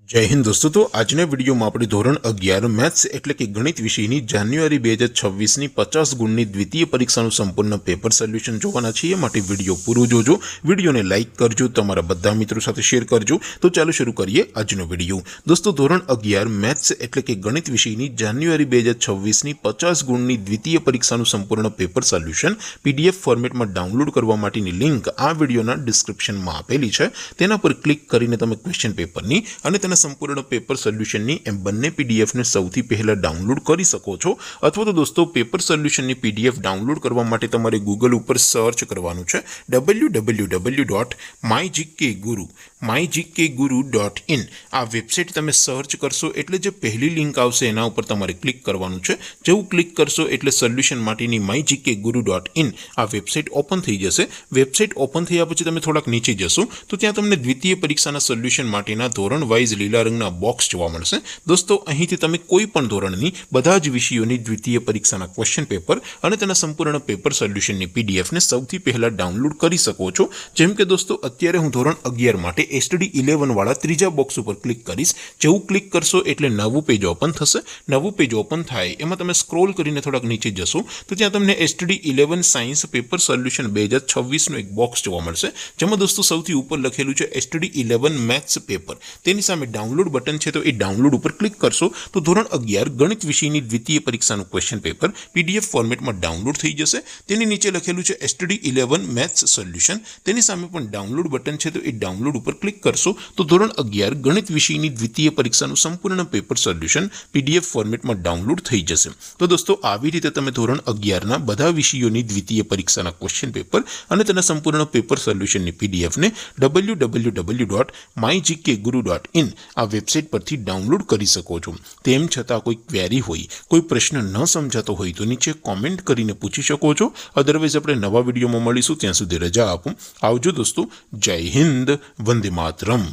जय हिंद दोस्तों। तो आज वीडियो में अपने धोरण 11 मैथ्स एटले कि गणित विषय जान्युआरी 2026 50 गुणनी द्वितीय परीक्षा संपूर्ण पेपर सोल्यूशन जोवाना छीए। माटे विडियो पूरो जोजो, विडियो ने लाइक करजो, तमारा बधा मित्रों साथे शेर करजो। तो चालो शुरू करिए आजनो विडियो। दोस्तों धोरण 11 मैथ्स एटले कि गणित विषय जान्युआरी 2026 50 गुणनी द्वितीय परीक्षा संपूर्ण पेपर सोल्यूशन पीडीएफ फॉर्मेट में डाउनलॉड करवा माटेनी लिंक आ विडियोना डिस्क्रिप्शन में आपेली छे। तेना पर क्लिक करीने तमे क्वेश्चन पेपरनी अने तेना संपूर्ण पेपर सोल्यूशन एम बने पीडीएफ ने सौथी पहला डाउनलॉड करी सको छो। अथवा तो दोस्तों पेपर सोल्यूशन की पीडीएफ डाउनलॉड करवा माटे तमारे गूगल पर सर्च करवानुं छे www.mygkguru.in आ वेबसाइट तमे सर्च करशो एटले जे पहली लिंक आवशे एना उपर तमारे क्लिक करवानुं छे। जेवुं क्लिक करशो एटले सोल्यूशन माटेनी mygkguru.in आ वेबसाइट ओपन थई जशे। वेबसाइट ओपन थया पछी तमे थोड़ाक नीचे जशो तो त्यां तमने द्वितीय परीक्षाना सोल्यूशन माटेना धोरण वाइज लीला रंगना बॉक्स जोवा मळशे। दोस्तों અહીંથી તમે કોઈ પણ ધોરણની બધા જ વિષયોની દ્વિતીય પરીક્ષાના ક્વેશ્ચન પેપર અને તેના સંપૂર્ણ પેપર સોલ્યુશનની પીડીએફ ને સૌથી પહેલા ડાઉનલોડ કરી શકો છો। જેમ કે દોસ્તો અત્યારે હું ધોરણ 11 માટે એસટીડી 11 વાળા ત્રીજા બોક્સ ઉપર ક્લિક કરીશ। જેવું ક્લિક કરશો એટલે નવું પેજ ઓપન થશે। નવું પેજ ઓપન થાય એમાં તમે સ્ક્રોલ કરીને થોડાક નીચે જશો તો ત્યાં તમને એસટીડી 11 સાયન્સ પેપર સોલ્યુશન 2026 નો એક બોક્સ જોવા મળશે। જેમાં દોસ્તો સૌથી ઉપર લખેલું છે એસટીડી 11 મેથ્સ પેપર। તેની સામે डाउनलॉड बटन है तो ये डाउनलॉड पर क्लिक करशो तो धोरण 11 गणित विषय की द्वितीय परीक्षा क्वेश्चन पेपर पीडीएफ फॉर्मेट में डाउनलॉड थी जैसे। नीचे लखेलू है एसटीडी 11 मैथ्स सोल्यूशन। सामे पण डाउनलॉड बटन है तो ये डाउनलॉड पर क्लिक करशो तो धोरण 11 गणित विषय की द्वितीय परीक्षा संपूर्ण पेपर सोल्यूशन पीडीएफ फॉर्मेट में डाउनलॉड थी जैसे। तो दोस्तों આવી રીતે તમે ધોરણ 11 ના બધા વિષયોની દ્વિતીય પરીક્ષાના ક્વેશ્ચન પેપર અને તેના સંપૂર્ણ પેપર સોલ્યુશનની પીડીએફ ને www.mygkguru.in आ वेबसाइट पर डाउनलॉड कर सको छो। तेम छतां कोई क्वेरी होय, कोई प्रश्न न समझातो होय तो नीचे कॉमेंट करीने पूछी शको छो। अदरवाइज अपने नवा विडियो में मळीशुं, त्यां सुधी रजा आपो। आवजो दोस्तों। जय हिंद, वंदे मातरम।